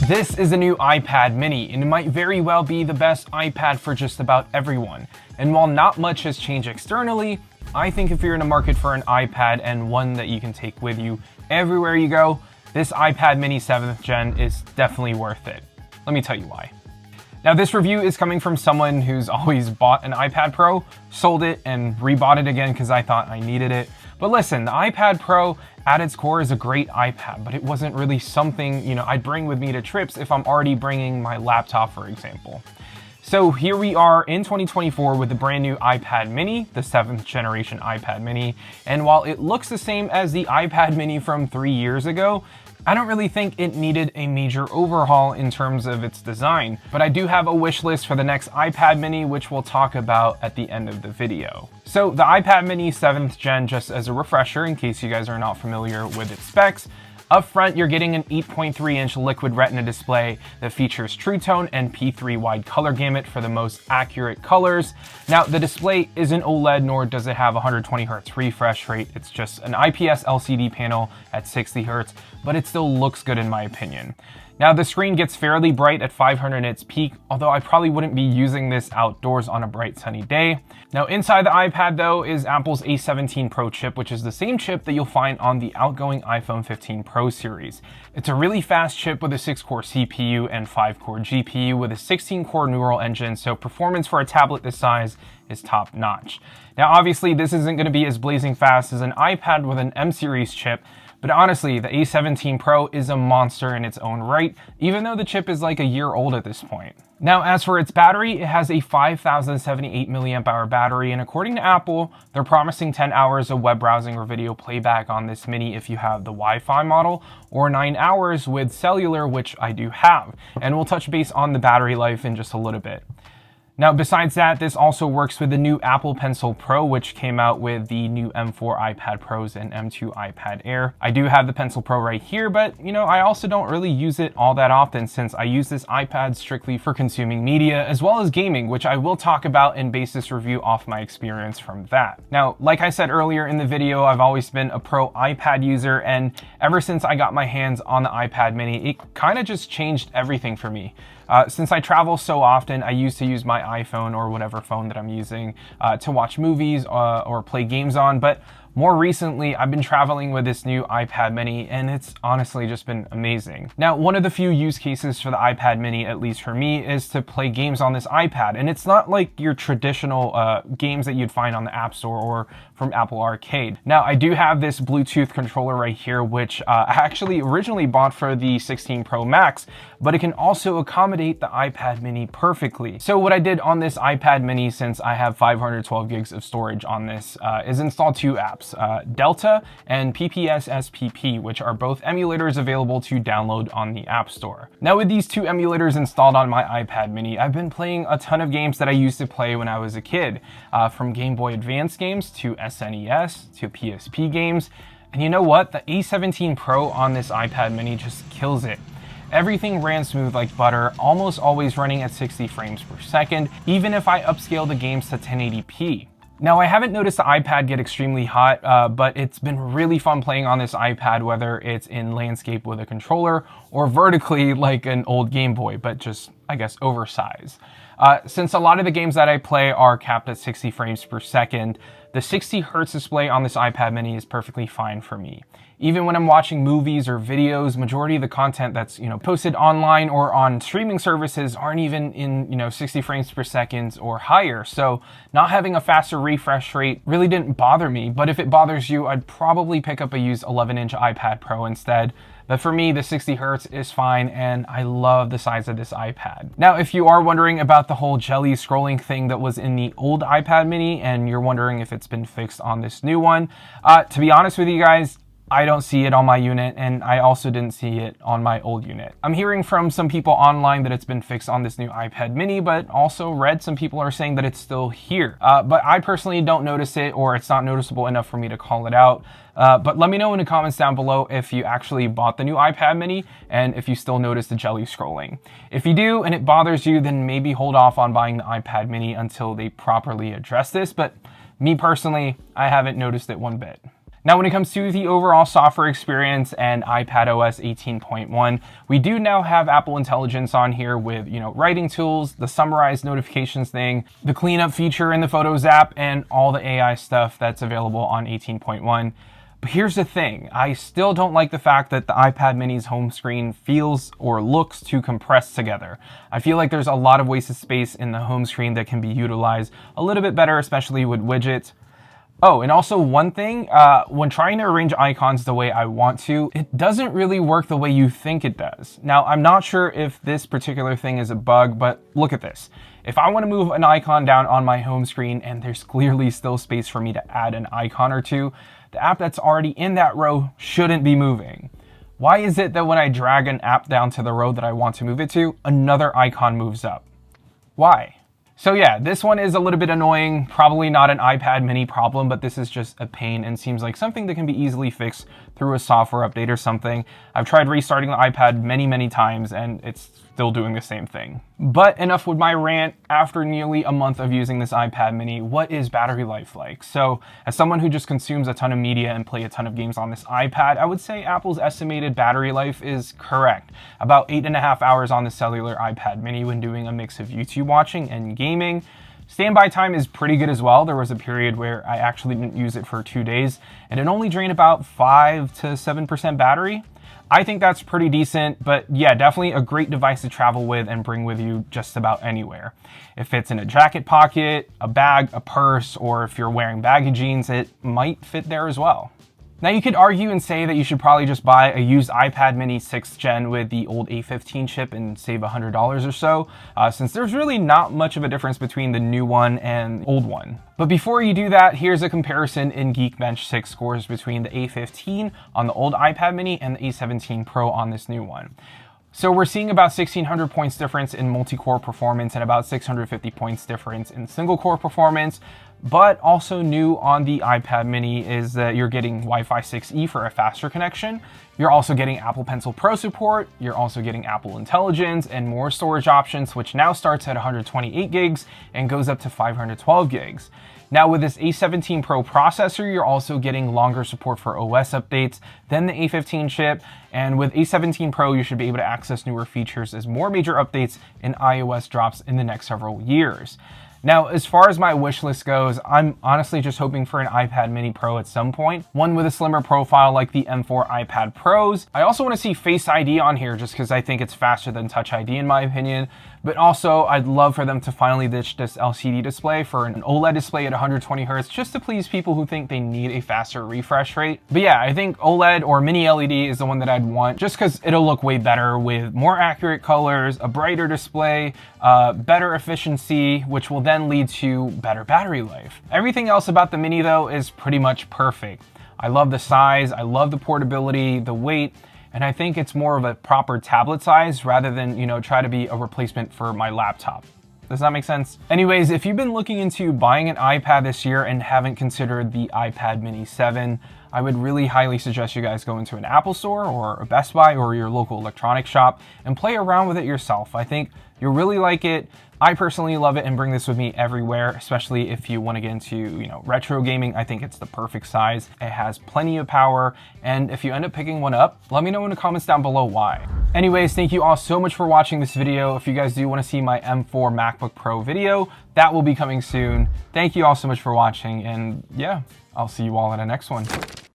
This is a new iPad mini, and it might very well be the best iPad for just about everyone. And while not much has changed externally, I think if you're in a market for an iPad and one that you can take with you everywhere you go, this iPad mini 7th gen is definitely worth it. Let me tell you why. Now, this review is coming from someone who's always bought an iPad Pro, sold it, and rebought it again because I thought I needed it. But listen, the iPad Pro at its core is a great iPad, but it wasn't really something, I'd bring with me to trips if I'm already bringing my laptop, for example. So here we are in 2024 with the brand new iPad mini, the 7th generation iPad mini. And while it looks the same as the iPad mini from 3 years ago, I don't really think it needed a major overhaul in terms of its design, but I do have a wish list for the next iPad mini, which we'll talk about at the end of the video. So the iPad mini 7th gen, just as a refresher in case you guys are not familiar with its specs, up front, you're getting an 8.3-inch liquid retina display that features True Tone and P3 wide color gamut for the most accurate colors. Now, the display isn't OLED, nor does it have 120 Hz refresh rate. It's just an IPS LCD panel at 60 Hz, but it still looks good in my opinion. Now, the screen gets fairly bright at 500 nits peak, although I probably wouldn't be using this outdoors on a bright sunny day. Now, inside the iPad though is Apple's A17 Pro chip, which is the same chip that you'll find on the outgoing iPhone 15 Pro series. It's a really fast chip with a 6-core CPU and 5-core GPU with a 16-core neural engine, so performance for a tablet this size is top notch. Now, obviously, this isn't going to be as blazing fast as an iPad with an M series chip, but honestly, the A17 Pro is a monster in its own right, even though the chip is like a year old at this point. Now, as for its battery, it has a 5078 mAh battery, and according to Apple, they're promising 10 hours of web browsing or video playback on this mini if you have the Wi-Fi model, or 9 hours with cellular, which I do have. And we'll touch base on the battery life in just a little bit. Now, besides that, this also works with the new Apple Pencil Pro, which came out with the new M4 iPad Pros and M2 iPad Air. I do have the Pencil Pro right here, but I also don't really use it all that often since I use this iPad strictly for consuming media as well as gaming, which I will talk about and base this review off my experience from that. Now, like I said earlier in the video, I've always been a pro iPad user, and ever since I got my hands on the iPad mini, it kind of just changed everything for me. Since I travel so often, I used to use my iPhone or whatever phone that I'm using to watch movies or play games on, but more recently, I've been traveling with this new iPad mini, and it's honestly just been amazing. Now, one of the few use cases for the iPad mini, at least for me, is to play games on this iPad. And it's not like your traditional games that you'd find on the App Store or from Apple Arcade. Now, I do have this Bluetooth controller right here, which I actually originally bought for the 16 Pro Max, but it can also accommodate the iPad mini perfectly. So what I did on this iPad mini, since I have 512 gigs of storage on this, is install two apps. Delta and PPS-SPP, which are both emulators available to download on the App Store. Now, with these two emulators installed on my iPad mini, I've been playing a ton of games that I used to play when I was a kid, from Game Boy Advance games to SNES to PSP games. And you know what? The A17 Pro on this iPad mini just kills it. Everything ran smooth like butter, almost always running at 60 frames per second, even if I upscale the games to 1080p. Now, I haven't noticed the iPad get extremely hot, but it's been really fun playing on this iPad, whether it's in landscape with a controller or vertically like an old Game Boy, but just, I guess, oversized. Since a lot of the games that I play are capped at 60 frames per second, the 60 Hz display on this iPad mini is perfectly fine for me. Even when I'm watching movies or videos, majority of the content that's posted online or on streaming services aren't even in 60 frames per second or higher. So not having a faster refresh rate really didn't bother me. But if it bothers you, I'd probably pick up a used 11-inch iPad Pro instead. But for me, the 60 Hz is fine, and I love the size of this iPad. Now, if you are wondering about the whole jelly scrolling thing that was in the old iPad mini, and you're wondering if it's been fixed on this new one, to be honest with you guys, I don't see it on my unit, and I also didn't see it on my old unit. I'm hearing from some people online that it's been fixed on this new iPad mini, but also read some people are saying that it's still here. But I personally don't notice it, or it's not noticeable enough for me to call it out. But let me know in the comments down below if you actually bought the new iPad mini and if you still notice the jelly scrolling. If you do and it bothers you, then maybe hold off on buying the iPad mini until they properly address this. But me personally, I haven't noticed it one bit. Now, when it comes to the overall software experience and iPadOS 18.1, we do now have Apple Intelligence on here with, writing tools, the summarized notifications thing, the cleanup feature in the Photos app, and all the AI stuff that's available on 18.1. But here's the thing, I still don't like the fact that the iPad mini's home screen feels or looks too compressed together. I feel like there's a lot of wasted space in the home screen that can be utilized a little bit better, especially with widgets. Oh, and also one thing, when trying to arrange icons the way I want to, it doesn't really work the way you think it does. Now, I'm not sure if this particular thing is a bug, but look at this. If I want to move an icon down on my home screen and there's clearly still space for me to add an icon or two, the app that's already in that row shouldn't be moving. Why is it that when I drag an app down to the row that I want to move it to, another icon moves up? Why? So yeah, this one is a little bit annoying, probably not an iPad mini problem, but this is just a pain and seems like something that can be easily fixed through a software update or something. I've tried restarting the iPad many times and it's still doing the same thing. But enough with my rant. After nearly a month of using this iPad mini, what is battery life like? So as someone who just consumes a ton of media and play a ton of games on this iPad, I would say Apple's estimated battery life is correct. About 8.5 hours on the cellular iPad mini when doing a mix of YouTube watching and gaming. Standby time is pretty good as well. There was a period where I actually didn't use it for 2 days and it only drained about 5 to 7% battery. I think that's pretty decent, but yeah, definitely a great device to travel with and bring with you just about anywhere. It fits in a jacket pocket, a bag, a purse, or if you're wearing baggy jeans, it might fit there as well. Now you could argue and say that you should probably just buy a used iPad mini 6th gen with the old A15 chip and save $100 or so, since there's really not much of a difference between the new one and the old one. But before you do that, here's a comparison in Geekbench 6 scores between the A15 on the old iPad mini and the A17 Pro on this new one. So we're seeing about 1,600 points difference in multi-core performance and about 650 points difference in single-core performance. But also new on the iPad mini is that you're getting Wi-Fi 6E for a faster connection. You're also getting Apple Pencil Pro support. You're also getting Apple Intelligence and more storage options, which now starts at 128 gigs and goes up to 512 gigs. Now with this A17 Pro processor, you're also getting longer support for OS updates than the A15 chip. And with A17 Pro, you should be able to access newer features as more major updates in iOS drops in the next several years. Now, as far as my wish list goes, I'm honestly just hoping for an iPad mini Pro at some point, one with a slimmer profile like the M4 iPad Pros. I also want to see Face ID on here just because I think it's faster than Touch ID in my opinion. But also, I'd love for them to finally ditch this LCD display for an OLED display at 120 Hz just to please people who think they need a faster refresh rate. But yeah, I think OLED or mini LED is the one that I'd want just because it'll look way better with more accurate colors, a brighter display, better efficiency, which will then lead to better battery life. Everything else about the mini though is pretty much perfect. I love the size, I love the portability, the weight, and I think it's more of a proper tablet size rather than, try to be a replacement for my laptop. Does that make sense? Anyways, if you've been looking into buying an iPad this year and haven't considered the iPad mini 7, I would really highly suggest you guys go into an Apple store or a Best Buy or your local electronics shop and play around with it yourself. I think you'll really like it. I personally love it and bring this with me everywhere, especially if you want to get into, retro gaming. I think it's the perfect size. It has plenty of power, and if you end up picking one up, let me know in the comments down below why. Anyways, thank you all so much for watching this video. If you guys do want to see my M4 MacBook Pro video, that will be coming soon. Thank you all so much for watching, and yeah, I'll see you all in the next one.